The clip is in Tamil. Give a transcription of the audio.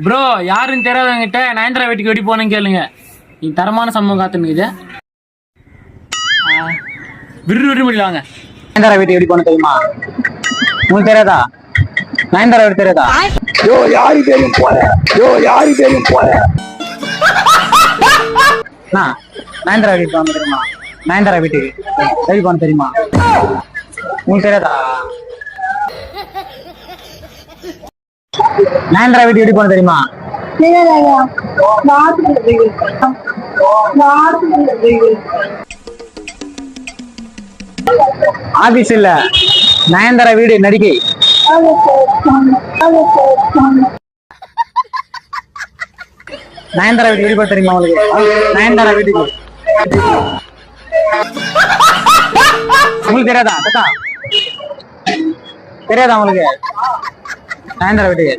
ப்ரோ யாருன்னு தெரியாதவங்கிட்ட நயன்தாரா வீட்டுக்கு எப்படி போனேன்னு கேளுங்க. நீ தரமான சம்பவம் காத்துனுக்குது. விரு முடியலாங்க. நயன்தாரா வீட்டுக்கு எப்படி போன தெரியுமா? உங்களுக்கு தெரியாதா? நயன்தாரா வீட்டு தெரியாதா? யோ யாருக்கு தெரியும் போற நயன்தாரா வீட்டுக்கு போன தெரியுமா? நயன்தாரா வீட்டுக்கு எப்படி போன தெரியுமா? உங்களுக்கு தெரியாதா? நயன்தாரா வீட்டுக்கு எப்படி போன தெரியுமா? ஆபீஸ் இல்ல, நயன்தாரா வீடு நடிகை. நயன்தாரா வீட்டுக்கு எப்படி போன தெரியுமா உங்களுக்கு? நயன்தாரா வீட்டுக்கு உங்களுக்கு தெரியாதா? தெரியாதா உங்களுக்கு? நயன்தாரா வீட்டுக்கு